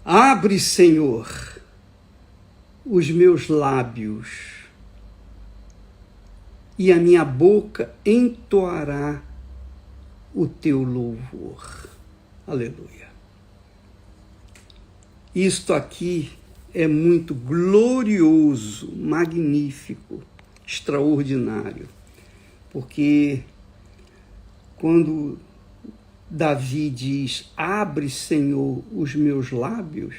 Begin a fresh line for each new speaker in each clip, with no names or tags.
Abre, Senhor, os meus lábios, e a minha boca entoará o teu louvor. Aleluia. Isto aqui é muito glorioso, magnífico, extraordinário, porque quando Davi diz, abre, Senhor, os meus lábios,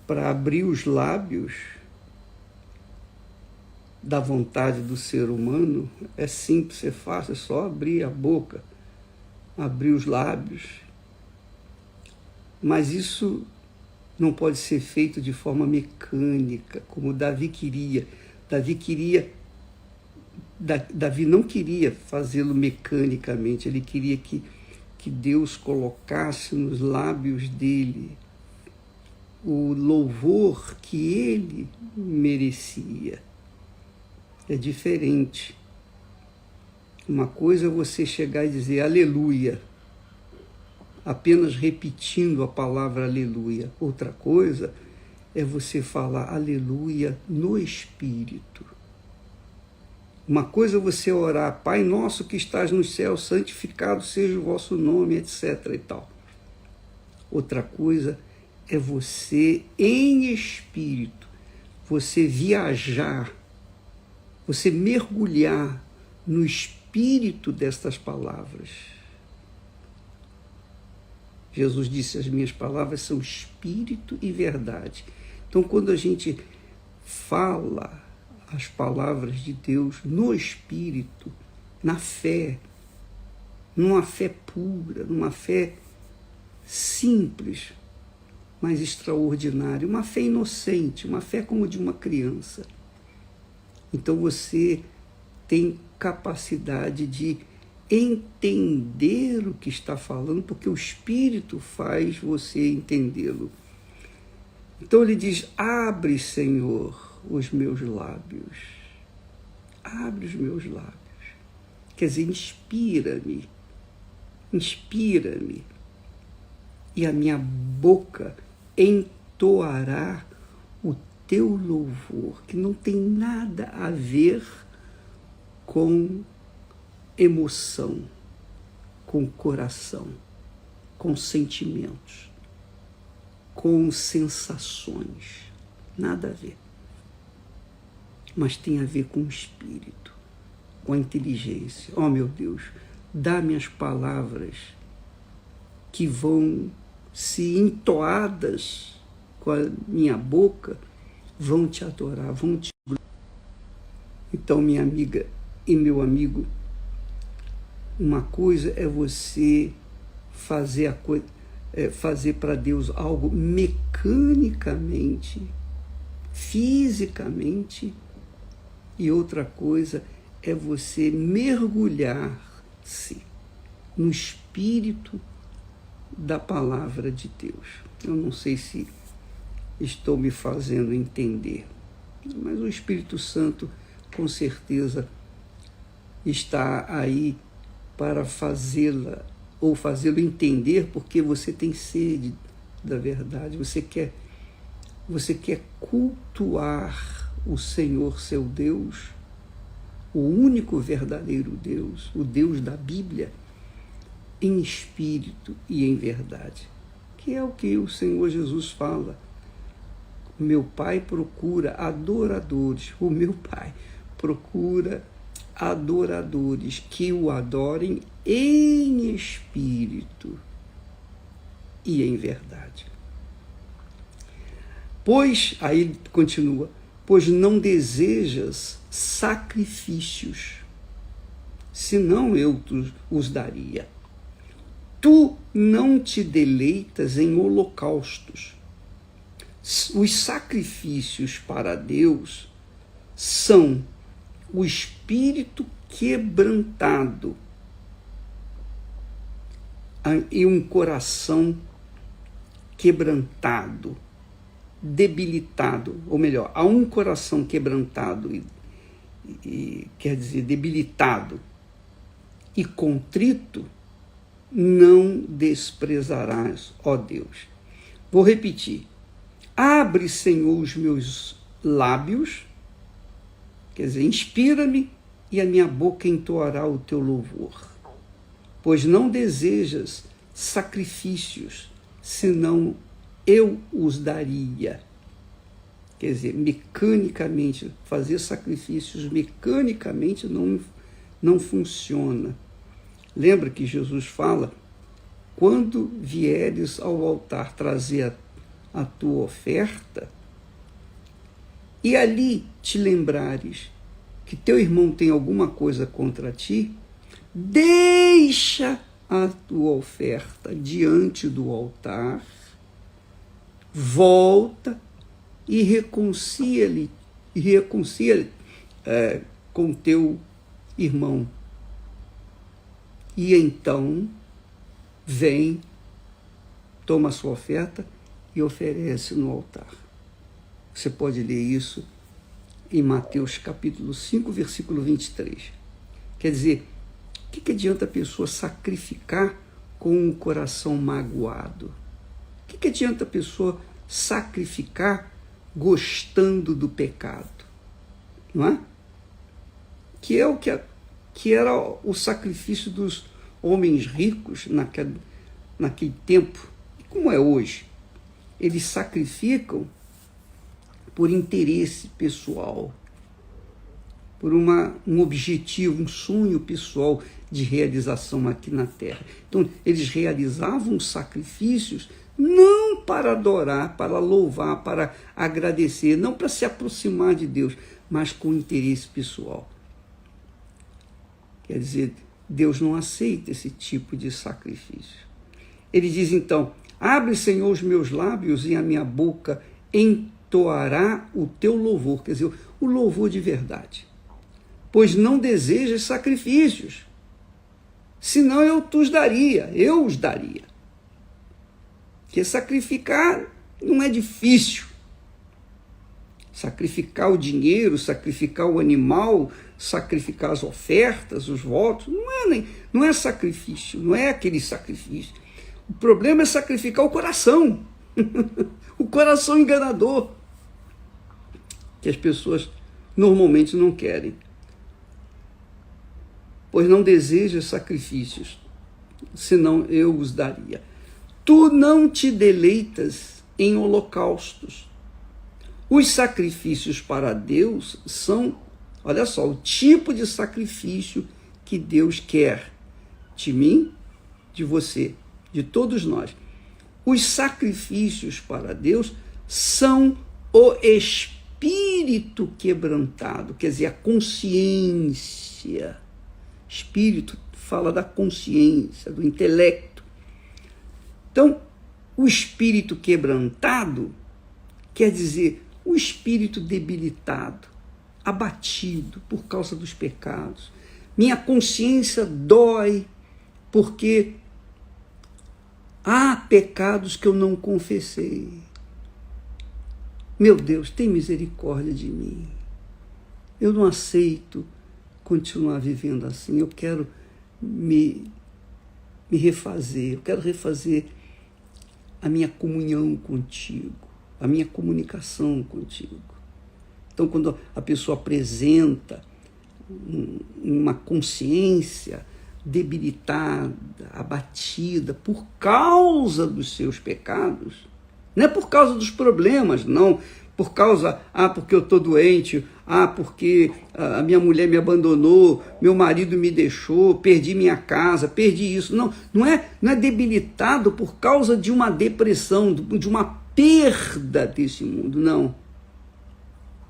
para abrir os lábios da vontade do ser humano, é simples, é fácil, é só abrir a boca, abrir os lábios. Mas isso não pode ser feito de forma mecânica, como Davi queria. Davi não queria fazê-lo mecanicamente, ele queria que Deus colocasse nos lábios dele o louvor que ele merecia. É diferente. Uma coisa é você chegar e dizer aleluia, apenas repetindo a palavra aleluia. Outra coisa é você falar aleluia no Espírito. Uma coisa é você orar, Pai nosso que estás nos céus, santificado seja o vosso nome, etc. e tal. Outra coisa é você, em espírito, você viajar, você mergulhar no espírito destas palavras. Jesus disse, as minhas palavras são espírito e verdade. Então, quando a gente fala as palavras de Deus no espírito, na fé, numa fé pura, numa fé simples, mas extraordinária, uma fé inocente, uma fé como de uma criança. Então você tem capacidade de entender o que está falando, porque o Espírito faz você entendê-lo. Então ele diz, abre, Senhor, os meus lábios. Abre os meus lábios. Quer dizer, inspira-me. Inspira-me. E a minha boca entoará o teu louvor, que não tem nada a ver com emoção, com coração, com sentimentos, com sensações. Nada a ver. Mas tem a ver com o espírito, com a inteligência. Oh, meu Deus, dá-me as palavras que vão, se entoadas com a minha boca, vão te adorar, vão te glorificar. Então, minha amiga e meu amigo, uma coisa é você fazer fazer para Deus algo mecanicamente, fisicamente, e outra coisa é você mergulhar-se no espírito da palavra de Deus. Eu não sei se estou me fazendo entender, mas o Espírito Santo, com certeza, está aí para fazê-la, ou fazê-lo entender, porque você tem sede da verdade, você quer cultuar o Senhor, seu Deus, o único verdadeiro Deus, o Deus da Bíblia, em espírito e em verdade, que é o que o Senhor Jesus fala. Meu Pai procura adoradores, o meu Pai procura adoradores que o adorem em espírito e em verdade. Pois, aí ele continua, pois não desejas sacrifícios, senão eu os daria. Tu não te deleitas em holocaustos. Os sacrifícios para Deus são o espírito quebrantado e um coração quebrantado, debilitado, ou melhor, a um coração quebrantado e quer dizer debilitado e contrito, não desprezarás, ó Deus. Vou repetir. Abre, Senhor, os meus lábios, quer dizer, inspira-me e a minha boca entoará o teu louvor. Pois não desejas sacrifícios, senão eu os daria. Quer dizer, mecanicamente, fazer sacrifícios mecanicamente não funciona. Lembra que Jesus fala, quando vieres ao altar trazer a tua oferta, e ali te lembrares que teu irmão tem alguma coisa contra ti, deixa a tua oferta diante do altar, volta e reconcilia-te com teu irmão. E então vem, toma a sua oferta e oferece no altar. Você pode ler isso em Mateus capítulo 5, versículo 23. Quer dizer, o que adianta a pessoa sacrificar com o coração magoado? O que adianta a pessoa sacrificar gostando do pecado? Não é? Que é o que era o sacrifício dos homens ricos naquele tempo, como é hoje. Eles sacrificam por interesse pessoal, por um objetivo, um sonho pessoal de realização aqui na Terra. Então, eles realizavam sacrifícios não para adorar, para louvar, para agradecer, não para se aproximar de Deus, mas com interesse pessoal. Quer dizer, Deus não aceita esse tipo de sacrifício. Ele diz então, abre, Senhor, os meus lábios e a minha boca entoará o teu louvor, quer dizer, o louvor de verdade. Pois não desejas sacrifícios, senão eu os daria. Porque sacrificar não é difícil. Sacrificar o dinheiro, sacrificar o animal, sacrificar as ofertas, os votos, não é sacrifício, não é aquele sacrifício. O problema é sacrificar o coração, o coração enganador, que as pessoas normalmente não querem. Pois não desejas sacrifícios, senão eu os daria. Tu não te deleitas em holocaustos. Os sacrifícios para Deus são, olha só, o tipo de sacrifício que Deus quer de mim, de você, de todos nós. Os sacrifícios para Deus são o espírito quebrantado, quer dizer, a consciência. Espírito fala da consciência, do intelecto. Então, o espírito quebrantado quer dizer o espírito debilitado, abatido por causa dos pecados. Minha consciência dói porque há pecados que eu não confessei. Meu Deus, tem misericórdia de mim. Eu não aceito continuar vivendo assim. Eu quero me refazer. Eu quero refazer a minha comunhão contigo, a minha comunicação contigo. Então, quando a pessoa apresenta uma consciência debilitada, abatida por causa dos seus pecados, não é por causa dos problemas, não, por causa, porque eu estou doente, porque a minha mulher me abandonou, meu marido me deixou, perdi minha casa, perdi isso. Não é debilitado por causa de uma depressão, de uma perda desse mundo, não.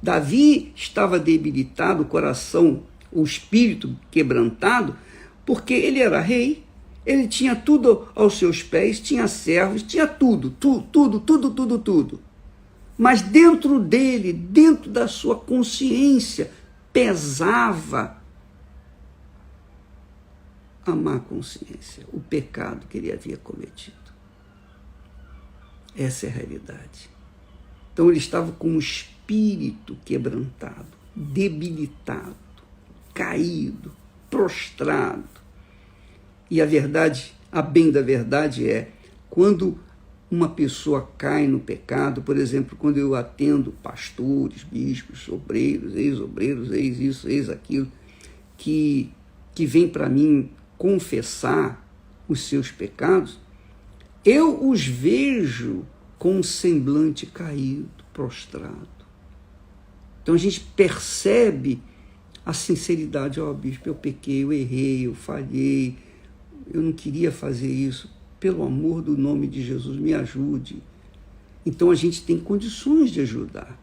Davi estava debilitado, o coração, o espírito quebrantado, porque ele era rei, ele tinha tudo aos seus pés, tinha servos, tinha tudo. Mas dentro dele, dentro da sua consciência, pesava a má consciência, o pecado que ele havia cometido. Essa é a realidade. Então ele estava com o espírito quebrantado, debilitado, caído, prostrado. E a verdade, a bem da verdade é, quando uma pessoa cai no pecado, por exemplo, quando eu atendo pastores, bispos, obreiros, ex isso, ex aquilo, que vem para mim confessar os seus pecados, eu os vejo com um semblante caído, prostrado. Então a gente percebe a sinceridade. Bispo, eu pequei, eu errei, eu falhei, eu não queria fazer isso. Pelo amor do nome de Jesus, me ajude. Então a gente tem condições de ajudar.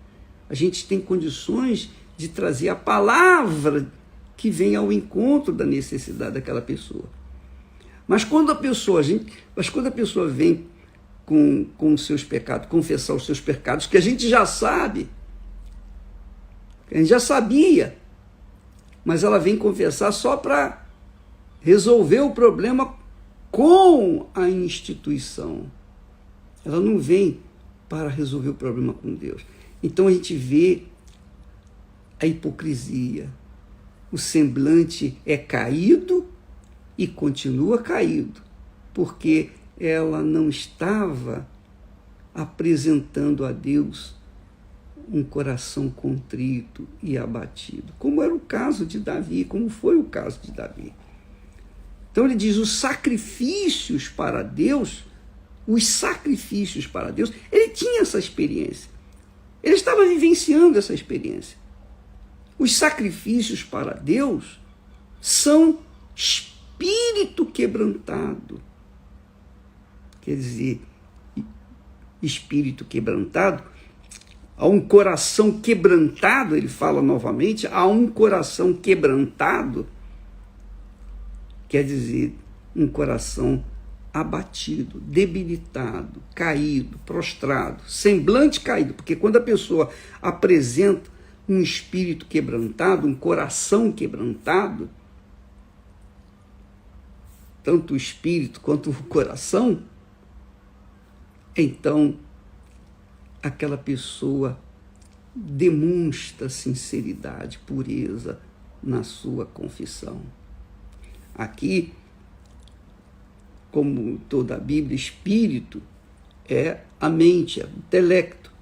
A gente tem condições de trazer a palavra que vem ao encontro da necessidade daquela pessoa. Mas quando a pessoa vem com os seus pecados, confessar os seus pecados, que a gente já sabe, a gente já sabia, mas ela vem confessar só para resolver o problema com a instituição. Ela não vem para resolver o problema com Deus. Então a gente vê a hipocrisia. O semblante é caído e continua caído, porque ela não estava apresentando a Deus um coração contrito e abatido, como era o caso de Davi, como foi o caso de Davi. Então ele diz, os sacrifícios para Deus, ele tinha essa experiência. Ele estava vivenciando essa experiência. Os sacrifícios para Deus são espírito quebrantado. Quer dizer, espírito quebrantado, a um coração quebrantado, ele fala novamente, a um coração quebrantado, quer dizer, um coração abatido, debilitado, caído, prostrado, semblante caído, porque quando a pessoa apresenta um espírito quebrantado, um coração quebrantado, tanto o espírito quanto o coração, então aquela pessoa demonstra sinceridade, pureza na sua confissão. Aqui, como toda a Bíblia, espírito é a mente, é o intelecto.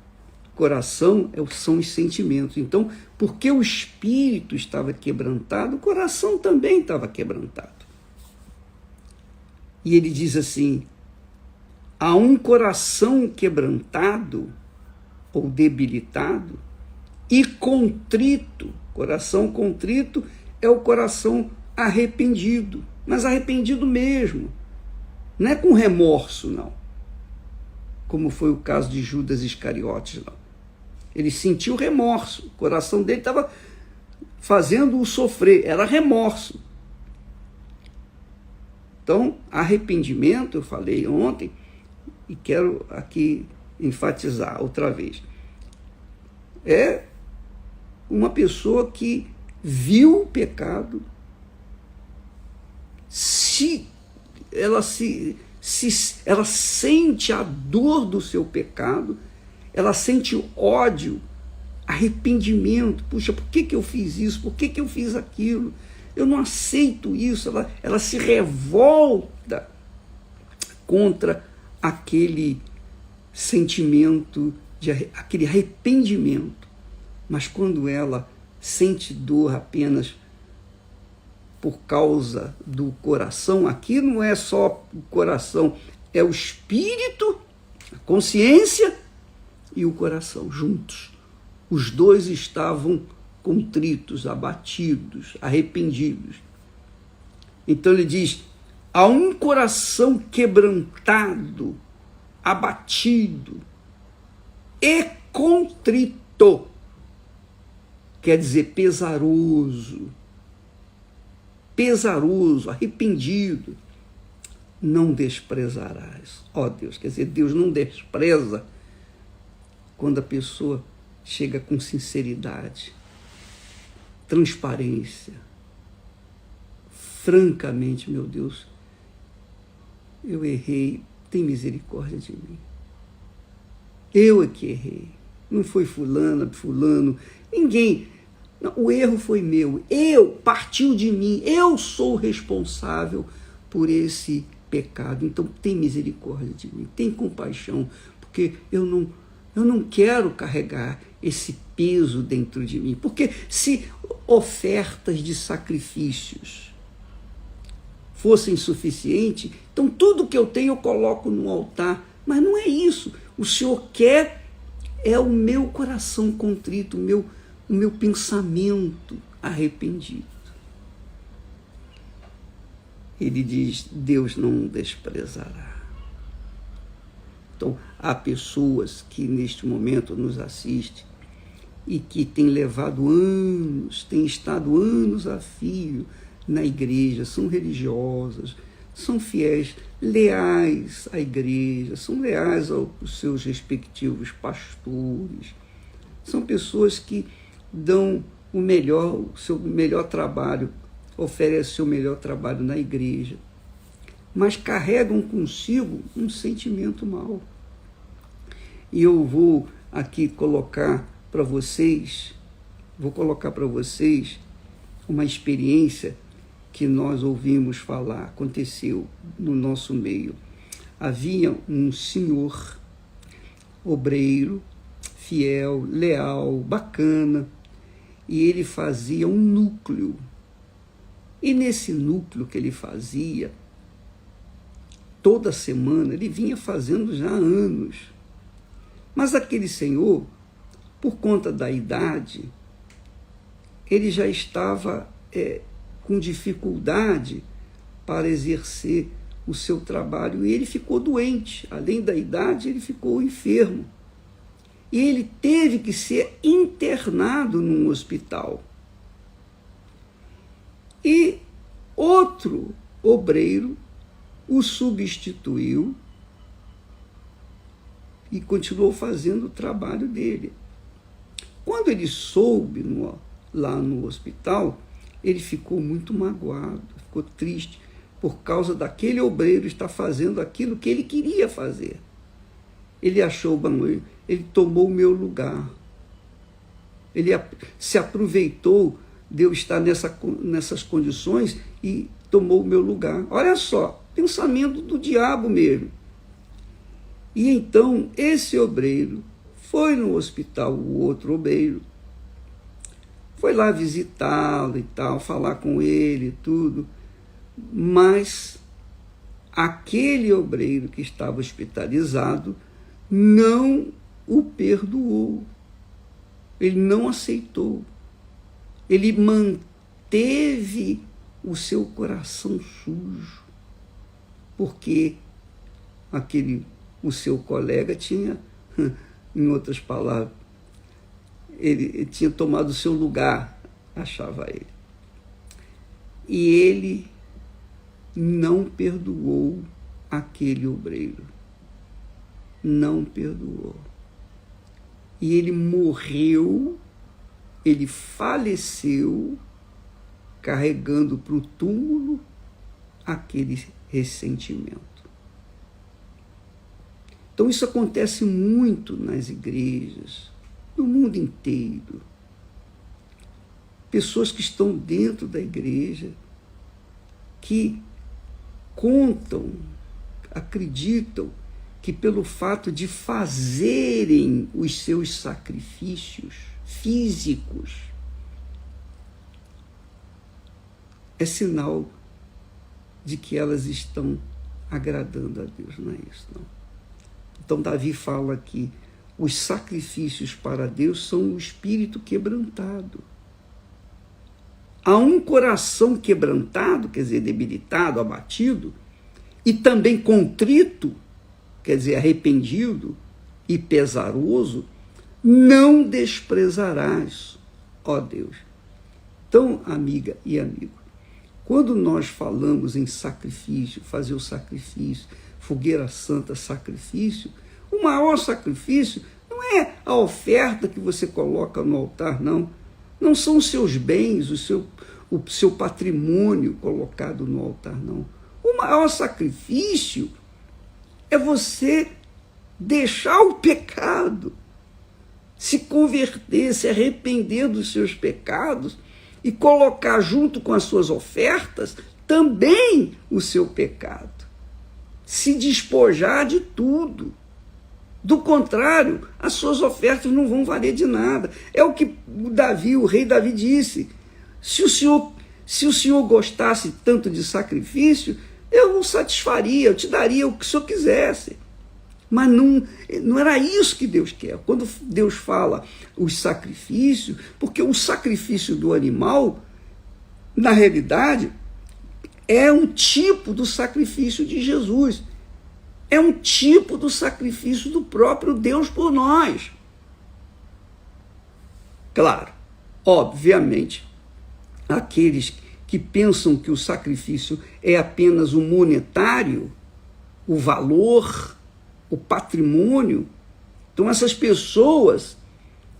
Coração são os sentimentos. Então, porque o espírito estava quebrantado, o coração também estava quebrantado. E ele diz assim, a um coração quebrantado ou debilitado e contrito. Coração contrito é o coração arrependido, mas arrependido mesmo. Não é com remorso, não. Como foi o caso de Judas Iscariotes, não. Ele sentiu remorso, o coração dele estava fazendo-o sofrer, era remorso. Então, arrependimento, eu falei ontem, e quero aqui enfatizar outra vez, é uma pessoa que viu o pecado, ela sente a dor do seu pecado, ela sente ódio, arrependimento. Puxa, por que eu fiz isso? Por que eu fiz aquilo? Eu não aceito isso. Ela se revolta contra aquele sentimento, aquele arrependimento. Mas quando ela sente dor apenas por causa do coração, aqui não é só o coração, é o espírito, a consciência e o coração juntos. Os dois estavam contritos, abatidos, arrependidos. Então ele diz, a um coração quebrantado, abatido e contrito, quer dizer pesaroso, arrependido, não desprezarás. Ó Deus, quer dizer, Deus não despreza quando a pessoa chega com sinceridade, transparência, francamente, meu Deus, eu errei, tem misericórdia de mim. Eu é que errei, não foi fulano, ninguém. Não, o erro foi meu, partiu de mim, eu sou responsável por esse pecado. Então tem misericórdia de mim, tem compaixão, porque eu não quero carregar esse peso dentro de mim. Porque se ofertas de sacrifícios fossem suficientes, então tudo que eu tenho eu coloco no altar. Mas não é isso. O Senhor quer é o meu coração contrito, o meu pensamento arrependido. Ele diz, Deus não desprezará. Então, há pessoas que neste momento nos assistem e que têm levado anos, têm estado anos a fio na igreja, são religiosas, são fiéis, leais à igreja, são leais aos seus respectivos pastores, são pessoas que dão o seu melhor trabalho, oferecem o seu melhor trabalho na igreja, mas carregam consigo um sentimento mau. E eu vou aqui colocar para vocês uma experiência que nós ouvimos falar, aconteceu no nosso meio. Havia um senhor, obreiro, fiel, leal, bacana, e ele fazia um núcleo. E nesse núcleo que ele fazia, toda semana, ele vinha fazendo já há anos. Mas aquele senhor, por conta da idade, ele já estava com dificuldade para exercer o seu trabalho e ele ficou doente. Além da idade, ele ficou enfermo. E ele teve que ser internado num hospital. E outro obreiro o substituiu e continuou fazendo o trabalho dele. Quando ele soube lá no hospital, ele ficou muito magoado, ficou triste, por causa daquele obreiro estar fazendo aquilo que ele queria fazer. Ele achou, ele tomou o meu lugar. Ele se aproveitou de eu estar nessas condições e tomou o meu lugar. Olha só, pensamento do diabo mesmo. E então esse obreiro foi no hospital, o outro obreiro, foi lá visitá-lo e tal, falar com ele e tudo, mas aquele obreiro que estava hospitalizado não o perdoou, ele não aceitou, ele manteve o seu coração sujo, porque o seu colega tinha, em outras palavras, ele tinha tomado o seu lugar, achava ele. E ele não perdoou aquele obreiro. Não perdoou. E ele morreu, ele faleceu, carregando para o túmulo aquele ressentimento. Então isso acontece muito nas igrejas, no mundo inteiro. Pessoas que estão dentro da igreja, que contam, acreditam que pelo fato de fazerem os seus sacrifícios físicos, é sinal de que elas estão agradando a Deus. Não é isso, não. Então Davi fala que os sacrifícios para Deus são o espírito quebrantado. Há um coração quebrantado, quer dizer, debilitado, abatido, e também contrito, quer dizer, arrependido e pesaroso, não desprezarás, ó Deus. Então, amiga e amigo, quando nós falamos em sacrifício, fazer o sacrifício, fogueira santa, sacrifício, o maior sacrifício não é a oferta que você coloca no altar, não. Não são os seus bens, o seu patrimônio colocado no altar, não. O maior sacrifício é você deixar o pecado, se converter, se arrepender dos seus pecados e colocar junto com as suas ofertas também o seu pecado. se despojar de tudo. Do contrário, as suas ofertas não vão valer de nada. É o que o rei Davi disse. Se o Senhor gostasse tanto de sacrifício, eu o satisfaria, eu te daria o que o Senhor quisesse. Mas não era isso que Deus quer. Quando Deus fala os sacrifícios, porque o sacrifício do animal, na realidade, é um tipo do sacrifício de Jesus. É um tipo do sacrifício do próprio Deus por nós. Claro, obviamente, aqueles que pensam que o sacrifício é apenas o monetário, o valor, o patrimônio, então essas pessoas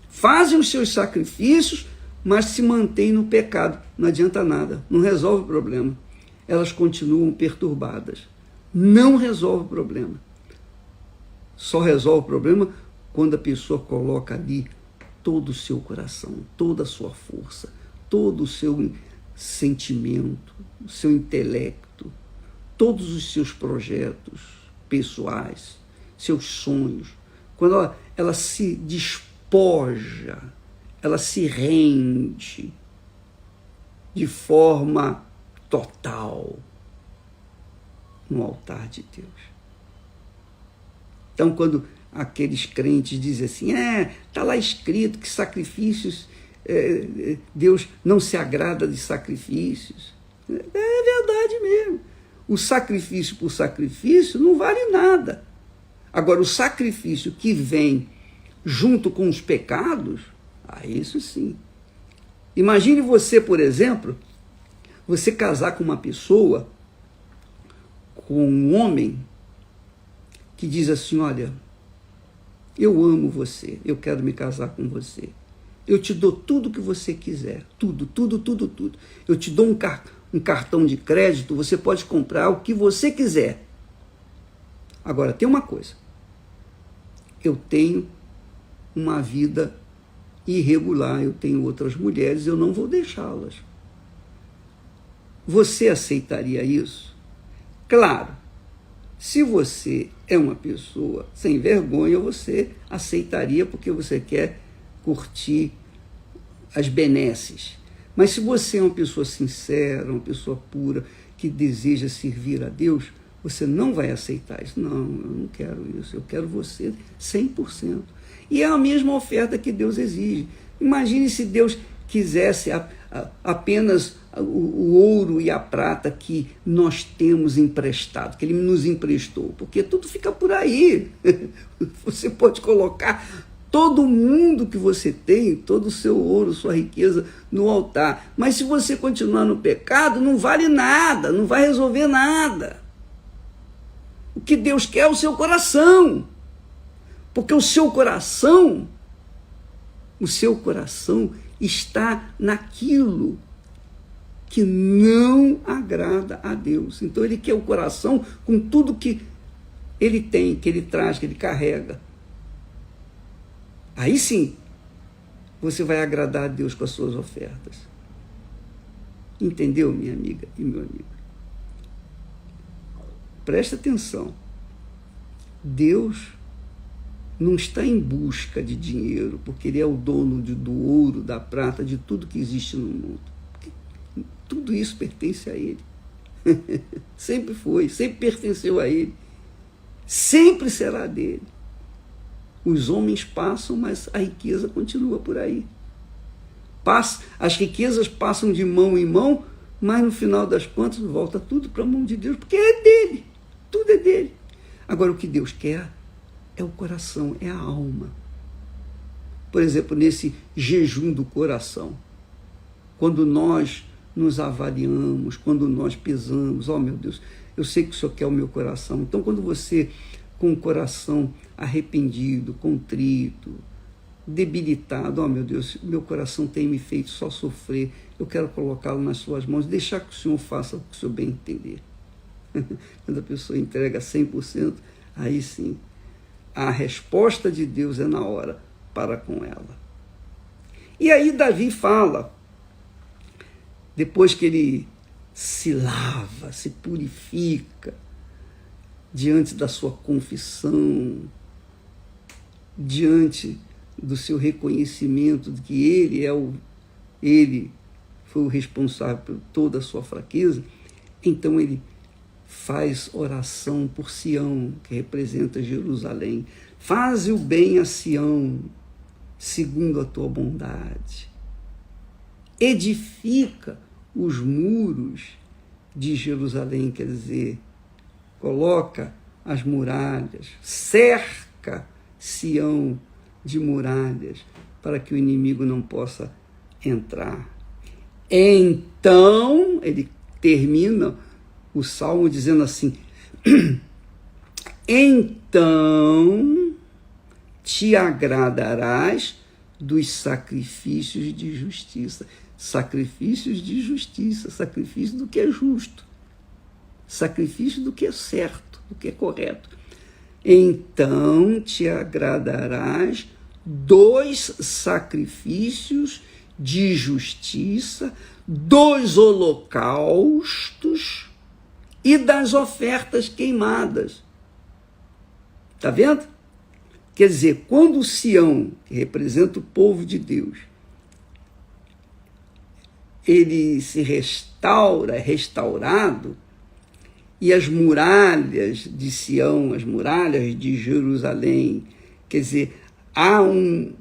fazem os seus sacrifícios, mas se mantêm no pecado. Não adianta nada, não resolve o problema. Elas continuam perturbadas. Não resolve o problema. Só resolve o problema quando a pessoa coloca ali todo o seu coração, toda a sua força, todo o seu sentimento, o seu intelecto, todos os seus projetos pessoais, seus sonhos. Quando ela se despoja, ela se rende de forma total no altar de Deus. Então, quando aqueles crentes dizem assim, está lá escrito que sacrifícios, Deus não se agrada de sacrifícios. É verdade mesmo. O sacrifício por sacrifício não vale nada. Agora, o sacrifício que vem junto com os pecados, isso sim. Imagine você, por exemplo, você casar com uma pessoa, com um homem que diz assim, olha, eu amo você, eu quero me casar com você. Eu te dou tudo que você quiser, tudo, tudo, tudo, tudo. Eu te dou um cartão de crédito, você pode comprar o que você quiser. Agora, tem uma coisa. Eu tenho uma vida irregular, eu tenho outras mulheres, eu não vou deixá-las. Você aceitaria isso? Claro, se você é uma pessoa sem vergonha, você aceitaria porque você quer curtir as benesses. Mas se você é uma pessoa sincera, uma pessoa pura, que deseja servir a Deus, você não vai aceitar isso. Não, eu não quero isso, eu quero você 100%. E é a mesma oferta que Deus exige. Imagine se Deus quisesse apenas o ouro e a prata que nós temos emprestado, que Ele nos emprestou, porque tudo fica por aí. Você pode colocar todo mundo que você tem, todo o seu ouro, sua riqueza no altar, mas se você continuar no pecado, não vale nada, não vai resolver nada. O que Deus quer é o seu coração, porque o seu coração está naquilo que não agrada a Deus. Então Ele quer o coração com tudo que Ele tem, que Ele traz, que Ele carrega. Aí sim, você vai agradar a Deus com as suas ofertas. Entendeu, minha amiga e meu amigo? Presta atenção. Deus não está em busca de dinheiro, porque Ele é o dono do ouro, da prata, de tudo que existe no mundo. Porque tudo isso pertence a Ele. Sempre foi, sempre pertenceu a Ele. Sempre será dele. Os homens passam, mas a riqueza continua por aí. As riquezas passam de mão em mão, mas no final das contas volta tudo para a mão de Deus, porque é dele. Tudo é dele. Agora, o que Deus quer é o coração, é a alma. Por exemplo, nesse jejum do coração, quando nós nos avaliamos, quando nós pesamos, meu Deus, eu sei que o Senhor quer o meu coração. Então, quando você, com o coração arrependido, contrito, debilitado, meu Deus, meu coração tem me feito só sofrer, eu quero colocá-lo nas suas mãos, deixar que o Senhor faça o que o Senhor bem entender. Quando a pessoa entrega 100%, aí sim, a resposta de Deus é na hora para com ela. E aí Davi fala, depois que ele se lava, se purifica, diante da sua confissão, diante do seu reconhecimento de que ele foi o responsável por toda a sua fraqueza, então ele faz oração por Sião, que representa Jerusalém. Faze o bem a Sião, segundo a tua bondade. Edifica os muros de Jerusalém, quer dizer, coloca as muralhas, cerca Sião de muralhas, para que o inimigo não possa entrar. Então, ele termina o salmo dizendo assim: então te agradarás dos sacrifícios de justiça. Sacrifícios de justiça, sacrifício do que é justo, sacrifício do que é certo, do que é correto. Então te agradarás dos sacrifícios de justiça, dos holocaustos e das ofertas queimadas. Está vendo? Quer dizer, quando o Sião, que representa o povo de Deus, ele se restaura, é restaurado, e as muralhas de Sião, as muralhas de Jerusalém, quer dizer, há um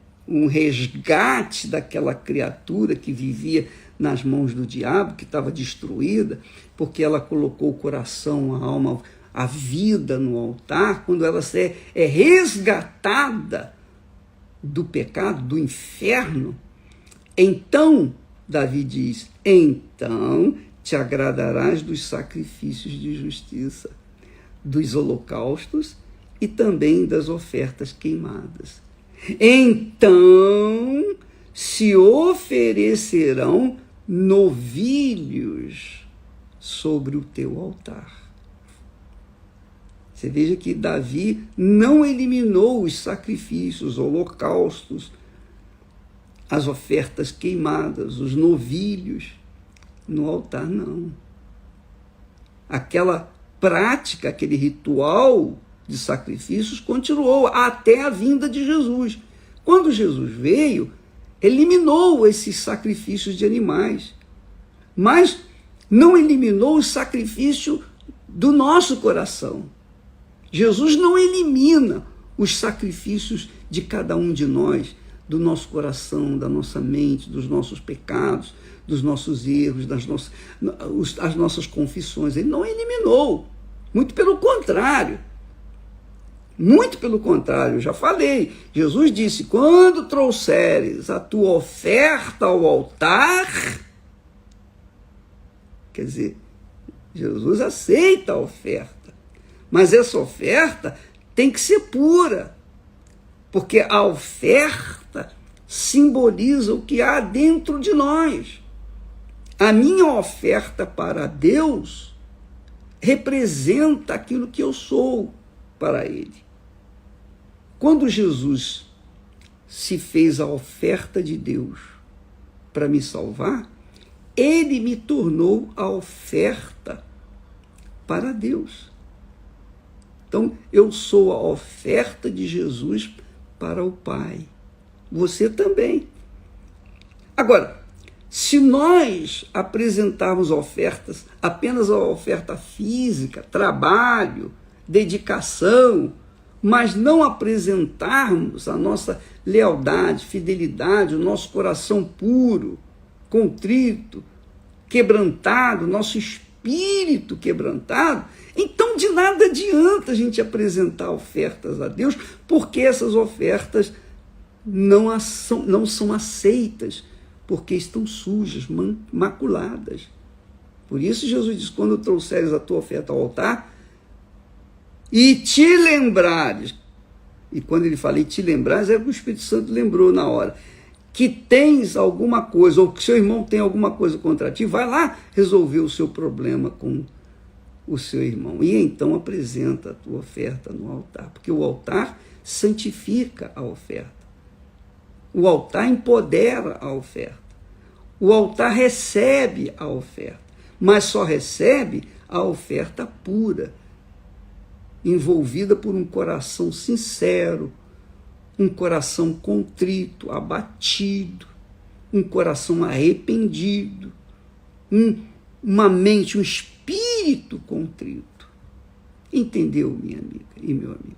resgate daquela criatura que vivia nas mãos do diabo, que estava destruída, porque ela colocou o coração, a alma, a vida no altar. Quando ela é resgatada do pecado, do inferno, então, Davi diz, então te agradarás dos sacrifícios de justiça, dos holocaustos e também das ofertas queimadas. Então se oferecerão novilhos sobre o teu altar. Você veja que Davi não eliminou os sacrifícios, os holocaustos, as ofertas queimadas, os novilhos no altar, não. Aquela prática, aquele ritual de sacrifícios continuou até a vinda de Jesus. Quando Jesus veio, eliminou esses sacrifícios de animais, mas não eliminou o sacrifício do nosso coração. Jesus não elimina os sacrifícios de cada um de nós, do nosso coração, da nossa mente, dos nossos pecados, dos nossos erros, as nossas confissões. Ele não eliminou. Muito pelo contrário. Muito pelo contrário, eu já falei. Jesus disse, quando trouxeres a tua oferta ao altar, quer dizer, Jesus aceita a oferta, mas essa oferta tem que ser pura, porque a oferta simboliza o que há dentro de nós. A minha oferta para Deus representa aquilo que eu sou para Ele. Quando Jesus se fez a oferta de Deus para me salvar, Ele me tornou a oferta para Deus. Então, eu sou a oferta de Jesus para o Pai. Você também. Agora, se nós apresentarmos ofertas, apenas a oferta física, trabalho, dedicação, mas não apresentarmos a nossa lealdade, fidelidade, o nosso coração puro, contrito, quebrantado, nosso espírito quebrantado, então de nada adianta a gente apresentar ofertas a Deus, porque essas ofertas não são aceitas, porque estão sujas, maculadas. Por isso Jesus diz, quando trouxeres a tua oferta ao altar, e te lembrares, e quando ele fala e te lembrares, é que o Espírito Santo lembrou na hora, que tens alguma coisa, ou que seu irmão tem alguma coisa contra ti, vai lá resolver o seu problema com o seu irmão. E então apresenta a tua oferta no altar, porque o altar santifica a oferta. O altar empodera a oferta. O altar recebe a oferta, mas só recebe a oferta pura. envolvida por um coração sincero, um coração contrito, abatido, um coração arrependido, uma mente, um espírito contrito. Entendeu, minha amiga e meu amigo?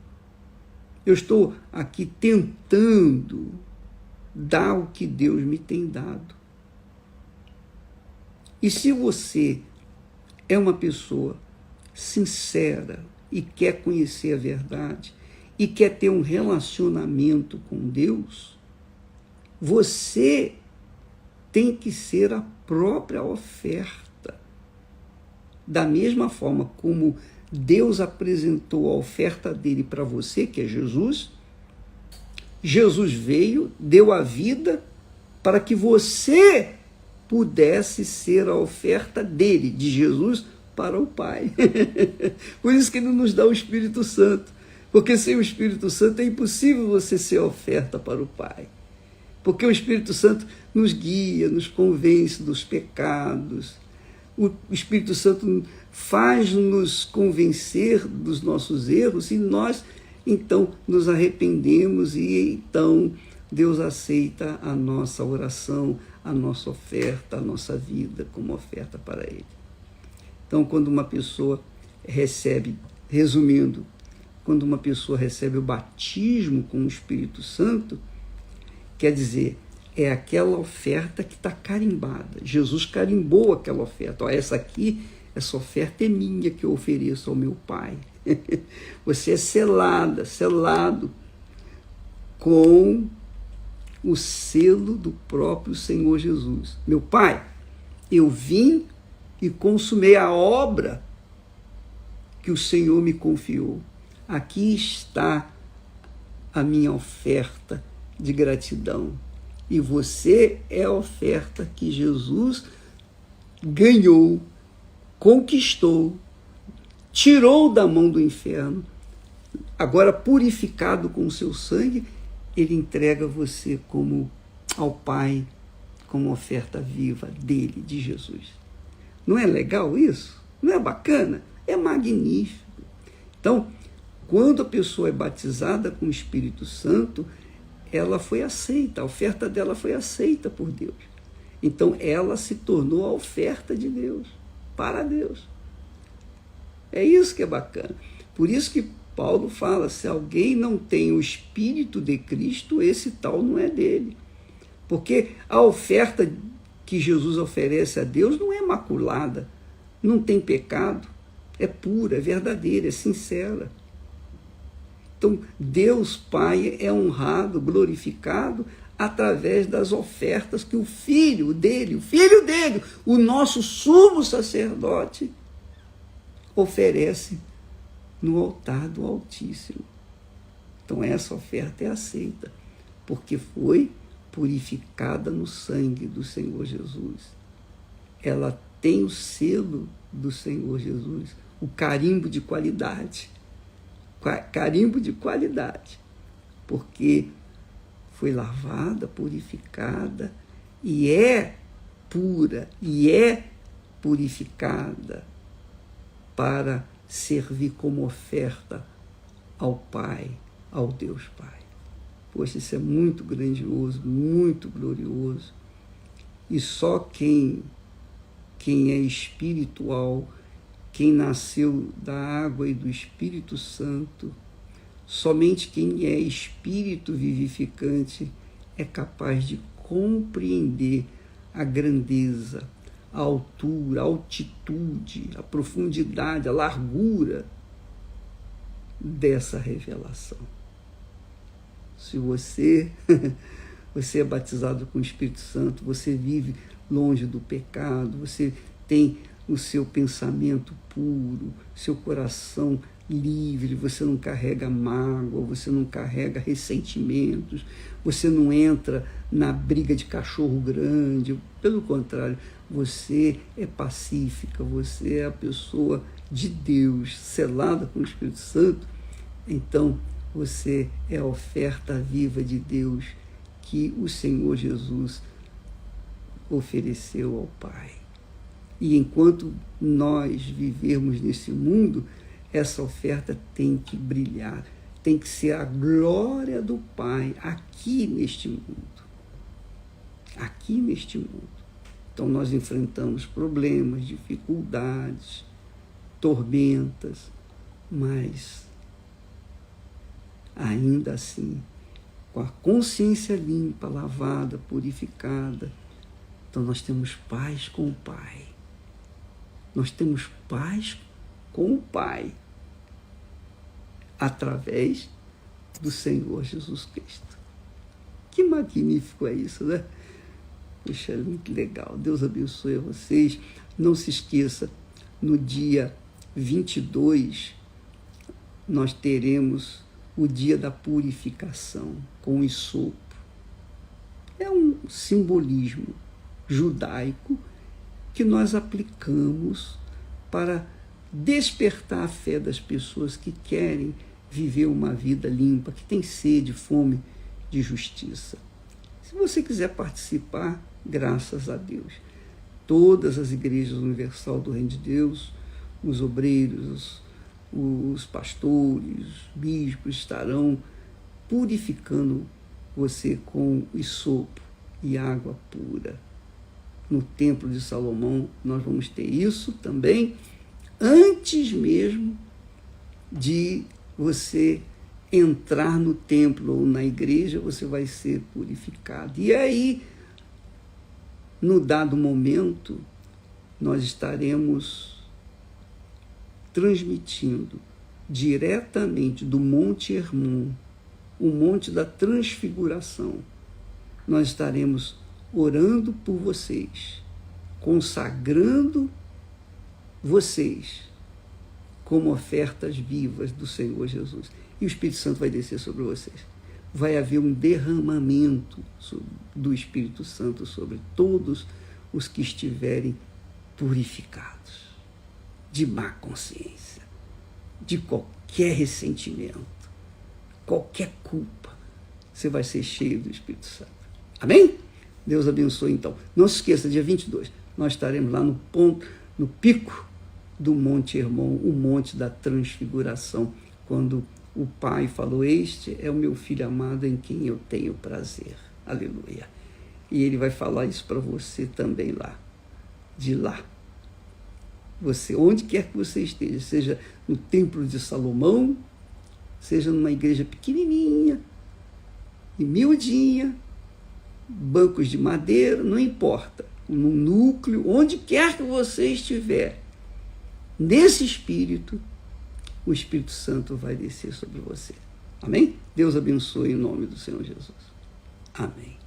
Eu estou aqui tentando dar o que Deus me tem dado. E se você é uma pessoa sincera e quer conhecer a verdade e quer ter um relacionamento com Deus, você tem que ser a própria oferta. Da mesma forma como Deus apresentou a oferta dele para você, que é Jesus, Jesus veio, deu a vida para que você pudesse ser a oferta dele, de Jesus, para o Pai. Por isso que ele nos dá o Espírito Santo, porque sem o Espírito Santo é impossível você ser oferta para o Pai. Porque o Espírito Santo nos guia, nos convence dos pecados. O Espírito Santo faz-nos convencer dos nossos erros e nós, então, nos arrependemos e, então, Deus aceita a nossa oração, a nossa oferta, a nossa vida como oferta para Ele. Então, quando uma pessoa recebe, resumindo, quando uma pessoa recebe o batismo com o Espírito Santo, quer dizer, é aquela oferta que está carimbada. Jesus carimbou aquela oferta. Ó, essa oferta é minha que eu ofereço ao meu Pai. Você é selado com o selo do próprio Senhor Jesus. Meu Pai, eu vim e consumei a obra que o Senhor me confiou. Aqui está a minha oferta de gratidão. E você é a oferta que Jesus ganhou, conquistou, tirou da mão do inferno. Agora, purificado com o seu sangue, ele entrega você como ao Pai, como oferta viva dele, de Jesus. Não é legal isso? Não é bacana? É magnífico. Então, quando a pessoa é batizada com o Espírito Santo, ela foi aceita, a oferta dela foi aceita por Deus. Então, ela se tornou a oferta de Deus, para Deus. É isso que é bacana. Por isso que Paulo fala, se alguém não tem o Espírito de Cristo, esse tal não é dele. Porque a oferta que Jesus oferece a Deus não é maculada, não tem pecado, é pura, é verdadeira, é sincera. Então, Deus Pai é honrado, glorificado, através das ofertas que o Filho dele, o nosso sumo sacerdote, oferece no altar do Altíssimo. Então, essa oferta é aceita, porque foi purificada no sangue do Senhor Jesus. Ela tem o selo do Senhor Jesus, o carimbo de qualidade. Carimbo de qualidade, porque foi lavada, purificada, e é pura, e é purificada para servir como oferta ao Pai, ao Deus Pai. Poxa, isso é muito grandioso, muito glorioso, e só quem é espiritual, quem nasceu da água e do Espírito Santo, somente quem é espírito vivificante é capaz de compreender a grandeza, a altura, a altitude, a profundidade, a largura dessa revelação. Se você é batizado com o Espírito Santo, você vive longe do pecado, você tem o seu pensamento puro, seu coração livre, você não carrega mágoa, você não carrega ressentimentos, você não entra na briga de cachorro grande, pelo contrário, você é pacífica, você é a pessoa de Deus, selada com o Espírito Santo, então você é a oferta viva de Deus que o Senhor Jesus ofereceu ao Pai. E enquanto nós vivermos nesse mundo, essa oferta tem que brilhar, tem que ser a glória do Pai aqui neste mundo. Aqui neste mundo. Então nós enfrentamos problemas, dificuldades, tormentas, mas ainda assim, com a consciência limpa, lavada, purificada, então nós temos paz com o Pai. Nós temos paz com o Pai através do Senhor Jesus Cristo. Que magnífico é isso, né? Puxa, muito legal. Deus abençoe a vocês. Não se esqueça, no dia 22, nós teremos o dia da purificação com o hisopo. É um simbolismo judaico que nós aplicamos para despertar a fé das pessoas que querem viver uma vida limpa, que tem sede, fome de justiça. Se você quiser participar, graças a Deus, todas as igrejas universal do Reino de Deus, os obreiros, os pastores, os bispos estarão purificando você com hisopo e água pura. No Templo de Salomão nós vamos ter isso também, antes mesmo de você entrar no templo ou na igreja, você vai ser purificado. E aí, no dado momento, nós estaremos transmitindo diretamente do Monte Hermon, o Monte da Transfiguração. Nós estaremos orando por vocês, consagrando vocês como ofertas vivas do Senhor Jesus. E o Espírito Santo vai descer sobre vocês. Vai haver um derramamento do Espírito Santo sobre todos os que estiverem purificados de má consciência, de qualquer ressentimento, qualquer culpa. Você vai ser cheio do Espírito Santo. Amém? Deus abençoe então. Não se esqueça, dia 22, nós estaremos lá no pico do Monte Hermon, o Monte da Transfiguração, quando o Pai falou: este é o meu Filho amado em quem eu tenho prazer. Aleluia. E Ele vai falar isso para você também lá, de lá. Você, onde quer que você esteja, seja no Templo de Salomão, seja numa igreja pequenininha, humildinha, bancos de madeira, não importa, num núcleo, onde quer que você estiver, nesse Espírito, o Espírito Santo vai descer sobre você. Amém? Deus abençoe em nome do Senhor Jesus. Amém.